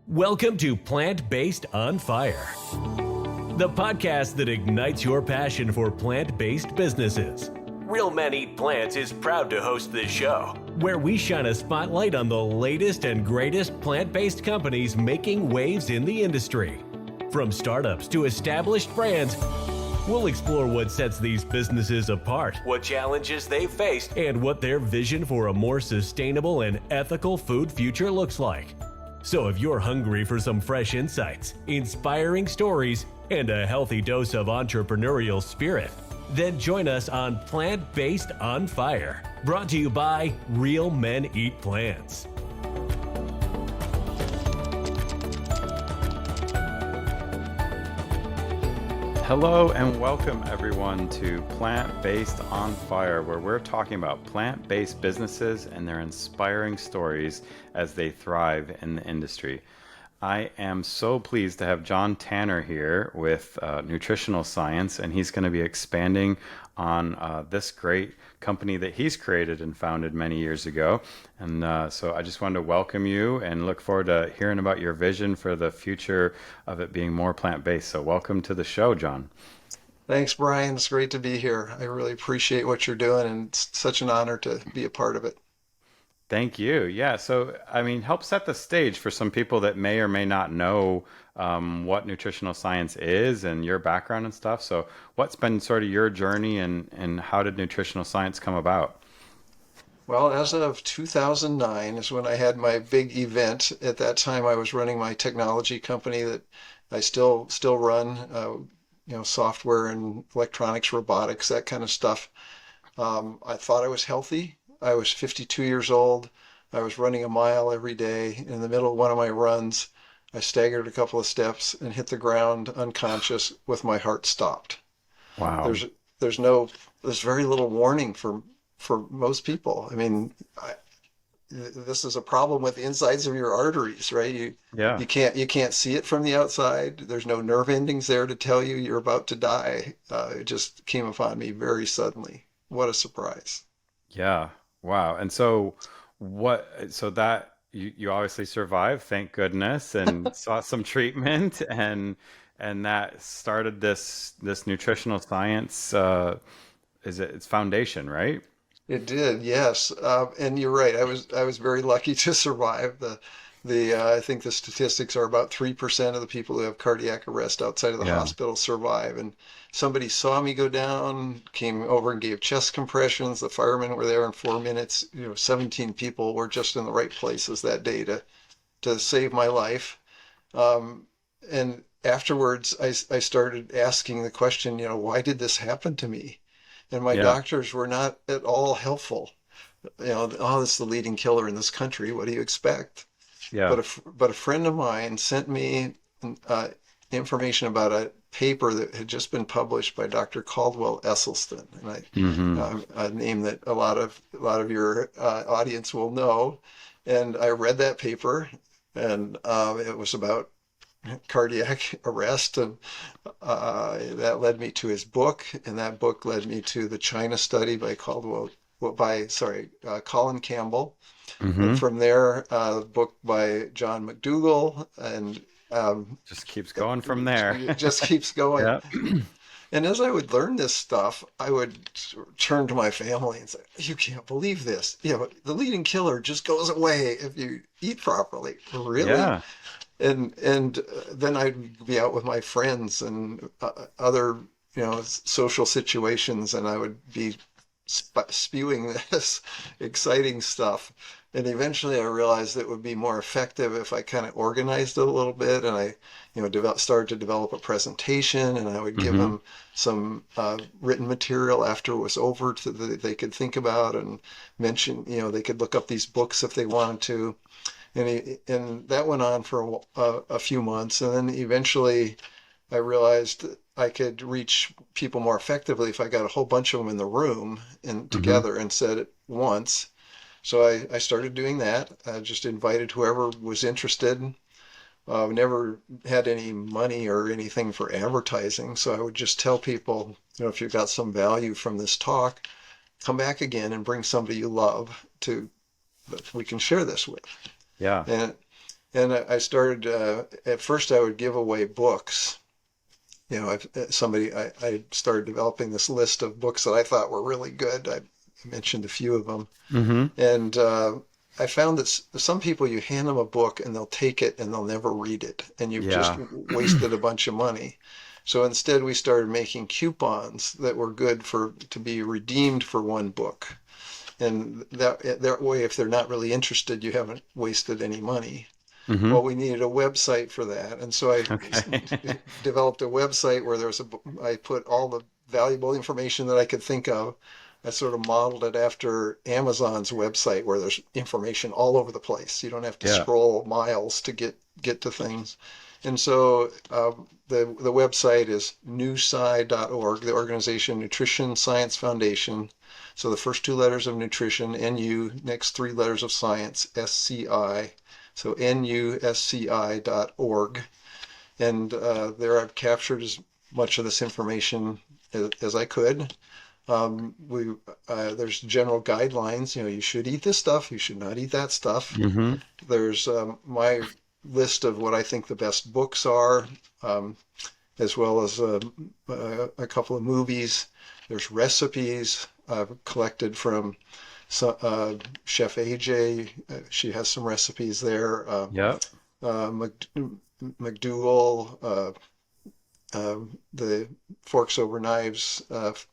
Welcome to Plant-Based on Fire, the podcast that ignites your passion for plant-based businesses. Real Men Eat Plants is proud to host this show, where we shine a spotlight on the latest and greatest plant-based companies making waves in the industry. From startups to established brands, we'll explore what sets these businesses apart, what challenges they've faced, and what their vision for a more sustainable and ethical food future looks like. So if you're hungry for some fresh insights, inspiring stories, and a healthy dose of entrepreneurial spirit, then join us on Plant-Based on Fire, brought to you by Real Men Eat Plants. Hello and welcome everyone to Plant-Based on Fire, where we're talking about plant-based businesses and their inspiring stories as they thrive in the industry. I am so pleased to have John Tanner here with Nutritional Science, and he's going to be expanding on this great company that he's created and founded many years ago. And so I just wanted to welcome you and look forward to hearing about your vision for the future of it being more plant-based. So welcome to the show, John. Thanks, Brian. It's great to be here. I really appreciate what you're doing, and it's such an honor to be a part of it. Thank you. Yeah. So, help set the stage for some people that may or may not know what nutritional science is and your background and stuff. So, what's been sort of your journey and how did nutritional science come about? Well, as of 2009 is when I had my big event. At that time, I was running my technology company that I still run, software and electronics, robotics, that kind of stuff. I thought I was healthy. I was 52 years old. I was running a mile every day. In the middle of one of my runs, I staggered a couple of steps and hit the ground unconscious with my heart stopped. Wow. There's very little warning for most people. I mean, this is a problem with the insides of your arteries, right? You can't see it from the outside. There's no nerve endings there to tell you you're about to die. It just came upon me very suddenly. What a surprise. Yeah. Wow. And so that you obviously survived, thank goodness, and saw some treatment and that started this nutritional science its foundation, right? It did, yes. And you're right. I was very lucky to survive. I think the statistics are about 3% of the people who have cardiac arrest outside of the hospital survive. And somebody saw me go down, came over and gave chest compressions. The firemen were there in 4 minutes. 17 people were just in the right places that day to save my life. And afterwards, I started asking the question, why did this happen to me? And my doctors were not at all helpful. This is the leading killer in this country. What do you expect? Yeah. But a friend of mine sent me information about a paper that had just been published by Dr. Caldwell Esselstyn, and a name that a lot of your audience will know. And I read that paper, and it was about cardiac arrest, and that led me to his book, and that book led me to the China study by Colin Campbell. And from there, a book by John McDougall, and just keeps going from there. It just keeps going. Yeah. And as I would learn this stuff, I would turn to my family and say, "You can't believe this. The leading killer just goes away if you eat properly." Really? Yeah. And then I'd be out with my friends and other social situations, and I would be spewing this exciting stuff. And eventually I realized it would be more effective if I kind of organized it a little bit, and I started to develop a presentation, and I would give them some written material after it was over that they could think about and mention. They could look up these books if they wanted to. And that went on for a few months, and then eventually I realized I could reach people more effectively if I got a whole bunch of them in the room and together and said it once. So I started doing that. I just invited whoever was interested. Never had any money or anything for advertising, so I would just tell people, if you got some value from this talk, come back again and bring somebody you love that we can share this with. Yeah. And I started, at first I would give away books. I started developing this list of books that I thought were really good. I mentioned a few of them. Mm-hmm. And I found that some people, you hand them a book and they'll take it and they'll never read it. And you've just Yeah. wasted a bunch of money. So instead, we started making coupons that were good to be redeemed for one book. And that way, if they're not really interested, you haven't wasted any money. Mm-hmm. Well, we needed a website for that. And so I Okay. developed a website where I put all the valuable information that I could think of. I sort of modeled it after Amazon's website where there's information all over the place. You don't have to Yeah. scroll miles to get to things. And so the website is nusci.org, the organization Nutrition Science Foundation. So the first two letters of nutrition, NU, next three letters of science, SCI. So nusci.org. And there I've captured as much of this information as I could. There's general guidelines. You should eat this stuff. You should not eat that stuff. Mm-hmm. There's my list of what I think the best books are, um, as well as a couple of movies. There's recipes I've collected from Chef AJ. She has some recipes there. Yep. McDougall, the Forks Over Knives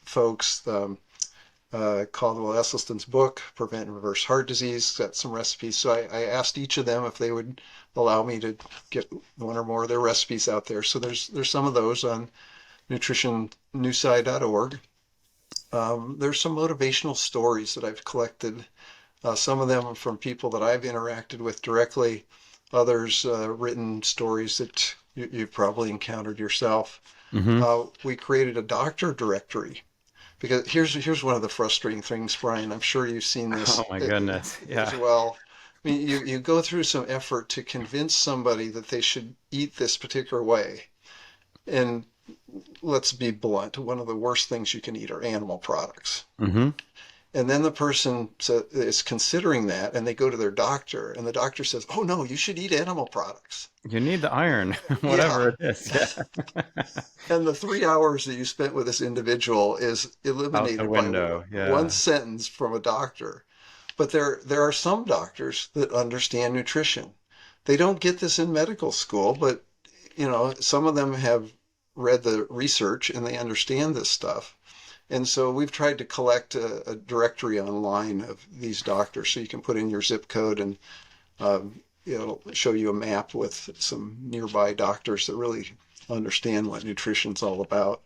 folks, Caldwell Esselstyn's book, Prevent and Reverse Heart Disease, got some recipes. So I asked each of them if they would allow me to get one or more of their recipes out there. So there's some of those on nutritionnewsci.org. There's some motivational stories that I've collected. Some of them from people that I've interacted with directly, others written stories that you've probably encountered yourself. Mm-hmm. We created a doctor directory because here's one of the frustrating things, Brian. I'm sure you've seen this Oh my goodness. as Yeah. well. I mean, you go through some effort to convince somebody that they should eat this particular way. And let's be blunt, one of the worst things you can eat are animal products. Mm-hmm. And then the person is considering that, and they go to their doctor, and the doctor says, "Oh no, you should eat animal products." You need the iron, Yeah. whatever it is. Yeah. And the 3 hours that you spent with this individual is Out the eliminated by window. one Yeah. sentence from a doctor. But there are some doctors that understand nutrition. They don't get this in medical school, but some of them have read the research and they understand this stuff. And so we've tried to collect a directory online of these doctors so you can put in your zip code and it'll show you a map with some nearby doctors that really understand what nutrition's all about.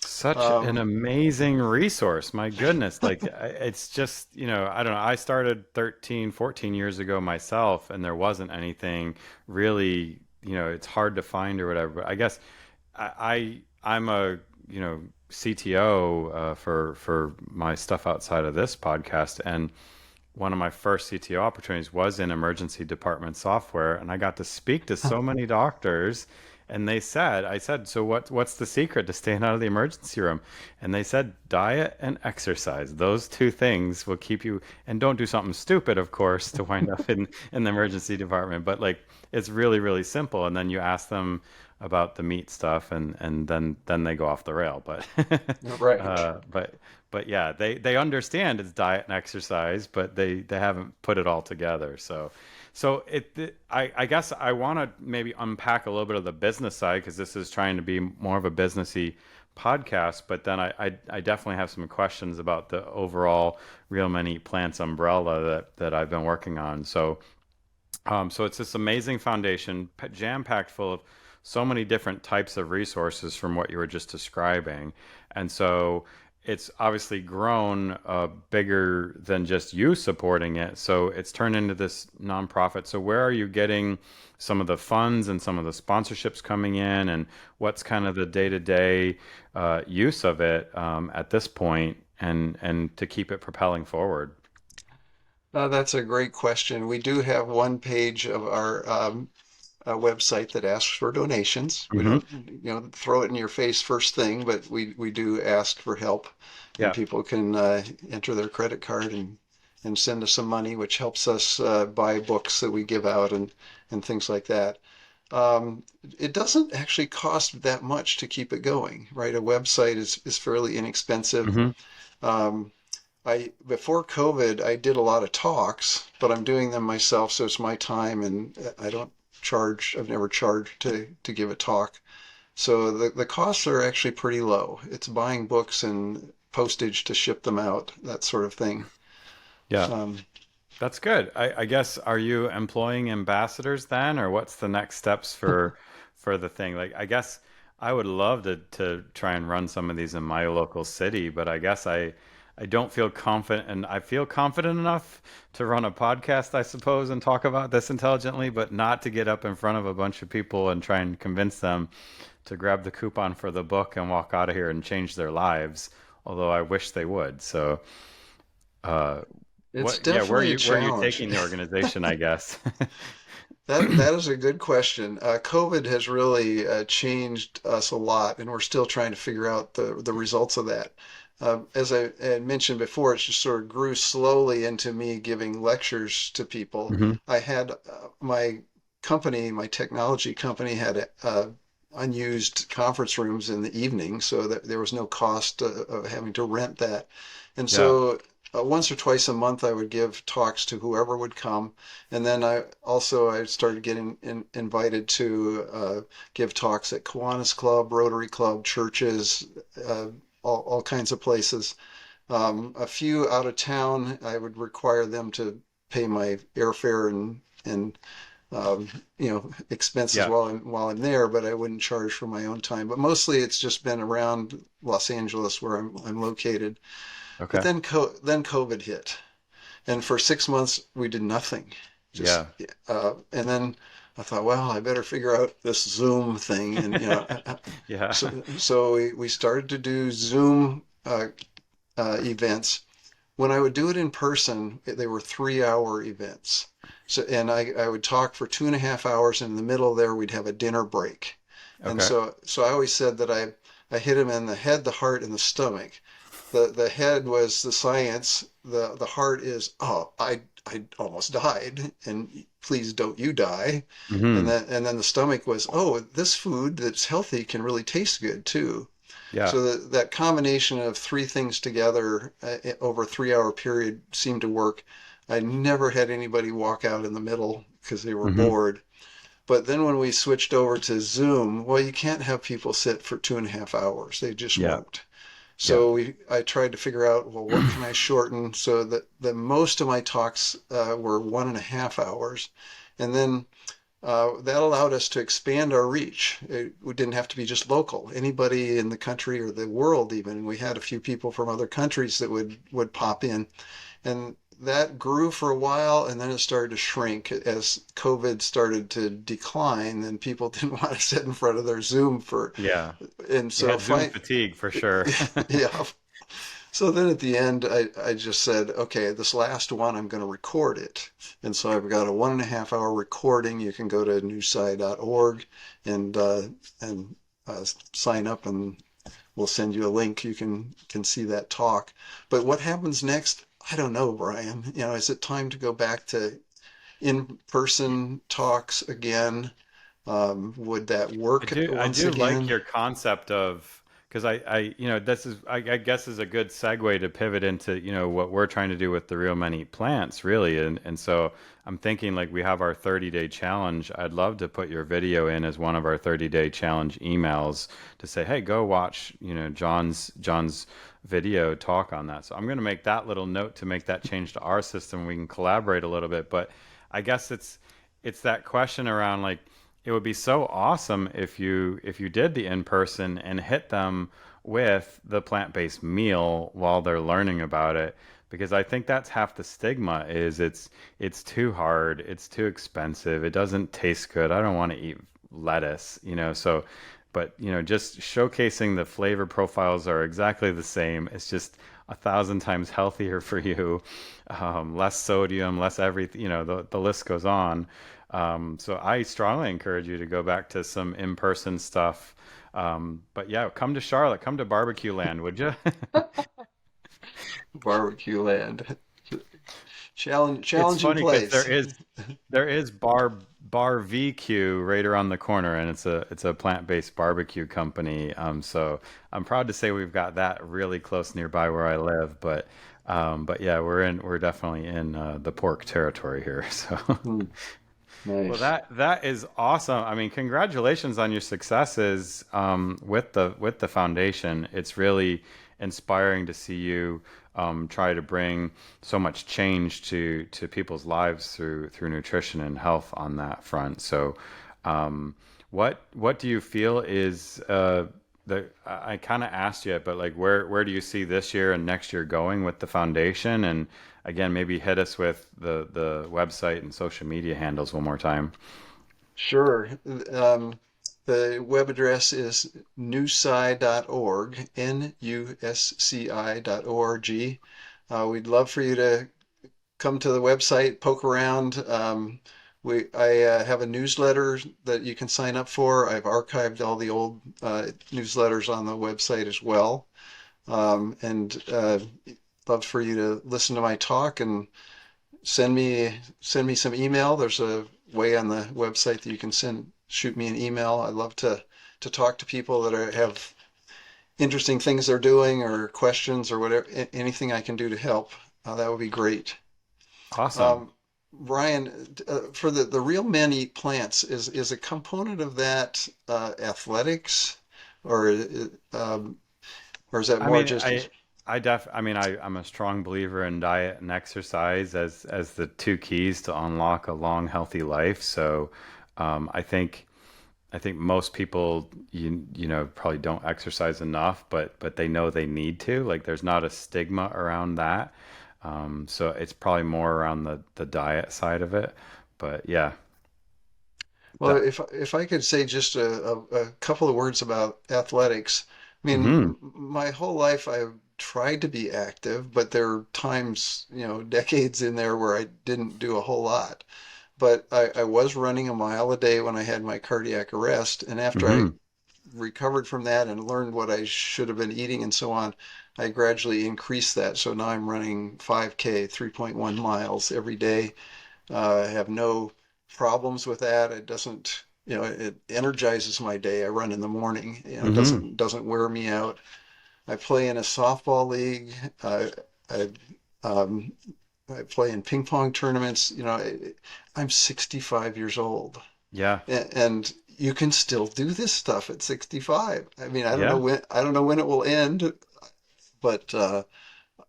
Such an Um, amazing resource. My goodness. Like, it's just, I don't know. I started 13, 14 years ago myself, and there wasn't anything really, it's hard to find or whatever. But I guess I'm a, CTO for my stuff outside of this podcast. And one of my first CTO opportunities was in emergency department software, and I got to speak to so many doctors. And I said, so what's the secret to staying out of the emergency room? And they said, diet and exercise. Those two things will keep you, and don't do something stupid, of course, to wind up in the emergency department. But like, it's really, really simple. And then you ask them about the meat stuff, and then they go off the rail. But right. uh, but but yeah, they understand it's diet and exercise, but they haven't put it all together. I guess I want to maybe unpack a little bit of the business side because this is trying to be more of a businessy podcast. But then I definitely have some questions about the overall Real Men Eat Plants umbrella that I've been working on. So it's this amazing foundation, jam-packed full of so many different types of resources from what you were just describing. And so it's obviously grown bigger than just you supporting it. So it's turned into this nonprofit. So where are you getting some of the funds and some of the sponsorships coming in? And what's kind of the day-to-day use of it at this point and to keep it propelling forward? That's a great question. We do have one page of our website that asks for donations. We Hmm. don't, throw it in your face first thing, but we do ask for help, and Yeah. people can enter their credit card and and send us some money, which helps us buy books that we give out and things like that. It doesn't actually cost that much to keep it going, right? A website is fairly inexpensive. Hmm. Um, I before COVID, I did a lot of talks, but I'm doing them myself, so it's my time, and I don't charge. I've never charged to give a talk. So the costs are actually pretty low. It's buying books and postage to ship them out, that sort of thing. Yeah. Um, That's good. I guess, are you employing ambassadors then, or what's the next steps for the thing? Like, I guess I would love to try and run some of these in my local city, but I guess I don't feel confident, and I feel confident enough to run a podcast, I suppose, and talk about this intelligently, but not to get up in front of a bunch of people and try and convince them to grab the coupon for the book and walk out of here and change their lives, although I wish they would. So, uh, it's yeah, definitely a where are you challenge. taking the organization, I guess? That is a good question. COVID has really changed us a lot, and we're still trying to figure out the results of that. As I had mentioned before, it just sort of grew slowly into me giving lectures to people. Hmm. I had my company, my technology company, had unused conference rooms in the evening, so that there was no cost of having to rent that. And Yeah. so once or twice a month, I would give talks to whoever would come. And then I started getting invited to give talks at Kiwanis Club, Rotary Club, churches, uh, all kinds of places. A few out of town, I would require them to pay my airfare and um, expenses Yeah. while I'm there, but I wouldn't charge for my own time. But mostly it's just been around Los Angeles where I'm located. But Okay. then COVID hit, and for 6 months we did nothing. Just Yeah. and then I thought, well, I better figure out this Zoom thing, and Yeah. so we started to do Zoom events. When I would do it in person, they were 3 hour events. So, and I would talk for 2.5 hours, and in the middle there, we'd have a dinner break. And Okay. so I always said that I hit him in the head, the heart, and the stomach. The head was the science. The heart is, oh, I almost died, and please don't you die. Hmm. And then the stomach was, oh, this food that's healthy can really taste good too. Yeah. So that combination of three things together over a 3 hour period seemed to work. I never had anybody walk out in the middle because they were Hmm. bored. But then when we switched over to Zoom, well, you can't have people sit for 2.5 hours. They just Yeah. won't. Yeah. So I tried to figure out, well, what can I shorten so that the most of my talks were 1.5 hours. And then that allowed us to expand our reach. We didn't have to be just local. Anybody in the country or the world, even. We had a few people from other countries that would pop in, and that grew for a while, and then it started to shrink as COVID started to decline. And people didn't want to sit in front of their Zoom for, Yeah. and You so had Zoom fine, fatigue for sure. yeah. So then at the end, I just said, okay, this last one, I'm going to record it. And so I've got a 1.5 hour recording. You can go to newsci.org and sign up, and we'll send you a link. You can see that talk. But what happens next? I don't know, Brian. Is it time to go back to in-person talks again? Would that work I once do like again? your concept of, because this is, I guess is a good segue to pivot into, what we're trying to do with the Real Men Eat Plants, really. And so I'm thinking, like, we have our 30-day challenge. I'd love to put your video in as one of our 30-day challenge emails to say, hey, go watch, John's video talk on that. So I'm going to make that little note to make that change to our system. We can collaborate a little bit, but I guess it's that question around, like, it would be so awesome if you did the in person and hit them with the plant-based meal while they're learning about it, because I think that's half the stigma is it's too hard, it's too expensive, it doesn't taste good, I don't want to eat lettuce, so, but just showcasing the flavor profiles are exactly the same, it's just 1,000 times healthier for you, less sodium, less everything, the list goes on. So I strongly encourage you to go back to some in-person stuff. But yeah, come to Charlotte, come to Barbecue Land, would you? Barbecue land. Challenge, It's challenging funny because place. there is Bar VQ right around the corner, and it's a plant-based barbecue company. So I'm proud to say we've got that really close nearby where I live. But yeah, we're definitely in the pork territory here. So. Hmm, Well, nice. that is awesome. I mean, congratulations on your successes with the foundation. It's really inspiring to see you try to bring so much change to people's lives through nutrition and health on that front. So, um, what do you feel is the I kind of asked you, but like where do you see this year and next year going with the foundation? And again, maybe hit us with the website and social media handles one more time. Sure. Um, the web address is nusci.org, NUSCI.org. We'd love for you to come to the website, poke around. I have a newsletter that you can sign up for. I've archived all the old newsletters on the website as well. And love for you to listen to my talk and send me some email. There's a way on the website that you can shoot me an email. I'd love to talk to people that have interesting things they're doing or questions or whatever, anything I can do to help. That would be great. Awesome. Um, Ryan, for the real men eat plants, is a component of that athletics, or or is that I more mean, just I'm a strong believer in diet and exercise as the two keys to unlock a long, healthy life. So, I think most people you know probably don't exercise enough, but they know they need to. Like there's not a stigma around that. So it's probably more around the diet side of it. But yeah, well, that. if I could say just a couple of words about athletics. I mean, Hmm. my whole life I've tried to be active, but there are times, decades in there where I didn't do a whole lot. But I was running a mile a day when I had my cardiac arrest, and after I Hmm. recovered from that and learned what I should have been eating and so on, I gradually increased that. So now I'm running 5K, 3.1 miles every day. I have no problems with that. It doesn't, it energizes my day. I run in the morning. It Hmm. doesn't wear me out. I play in a softball league. I um, I play in ping pong tournaments. I'm 65 years old, Yeah. and you can still do this stuff at 65. I mean, Yeah. I don't know when it will end, but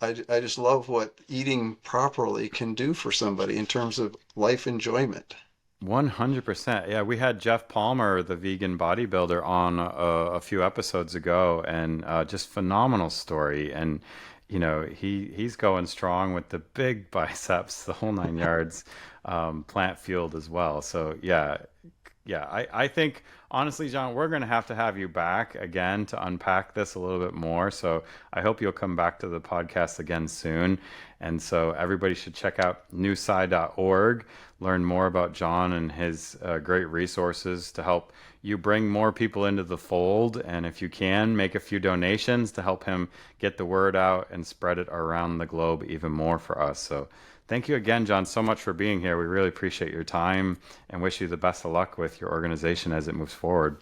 I just love what eating properly can do for somebody in terms of life enjoyment. 100%. Yeah, we had Jeff Palmer, the vegan bodybuilder, on a few episodes ago, and just phenomenal story. And he's going strong with the big biceps, the whole 9 yards, plant fueled as well. So yeah, yeah. I think honestly, John, we're going to have you back again to unpack this a little bit more. So I hope you'll come back to the podcast again soon. And so everybody should check out newsci.org, learn more about John and his great resources to help you bring more people into the fold. And if you can, make a few donations to help him get the word out and spread it around the globe even more for us. So thank you again, John, so much for being here. We really appreciate your time and wish you the best of luck with your organization as it moves forward.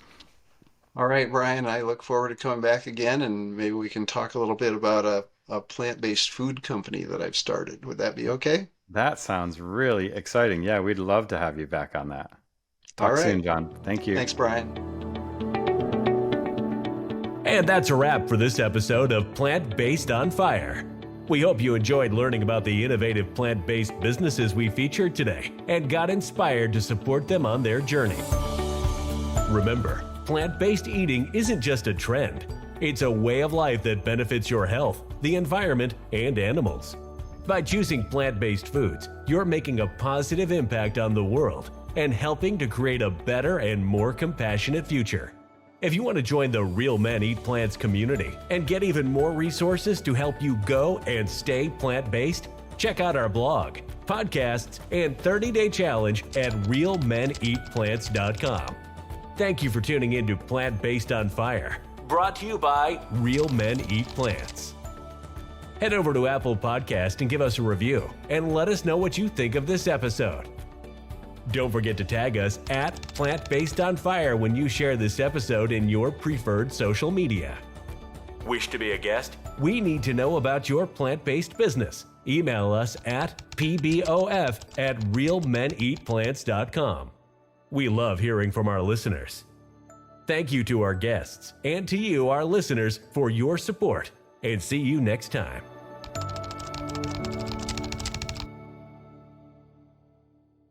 All right, Brian, I look forward to coming back again, and maybe we can talk a little bit about a plant-based food company that I've started. Would that be okay? That sounds really exciting. Yeah, we'd love to have you back on that. All Talk soon, right. John. Thank you. Thanks, Brian. And that's a wrap for this episode of Plant Based on Fire. We hope you enjoyed learning about the innovative plant-based businesses we featured today and got inspired to support them on their journey. Remember, plant-based eating isn't just a trend. It's a way of life that benefits your health, the environment, and animals. By choosing plant-based foods, you're making a positive impact on the world and helping to create a better and more compassionate future. If you want to join the Real Men Eat Plants community and get even more resources to help you go and stay plant-based, check out our blog, podcasts, and 30-day challenge at realmeneatplants.com. Thank you for tuning in to Plant Based on Fire, brought to you by Real Men Eat Plants. Head over to Apple Podcast and give us a review, and let us know what you think of this episode. Don't forget to tag us at Plant Based on Fire when you share this episode in your preferred social media. Wish to be a guest? We need to know about your plant-based business. Email us at pbof@realmeneatplants.com. We love hearing from our listeners. Thank you to our guests and to you, our listeners, for your support, and see you next time.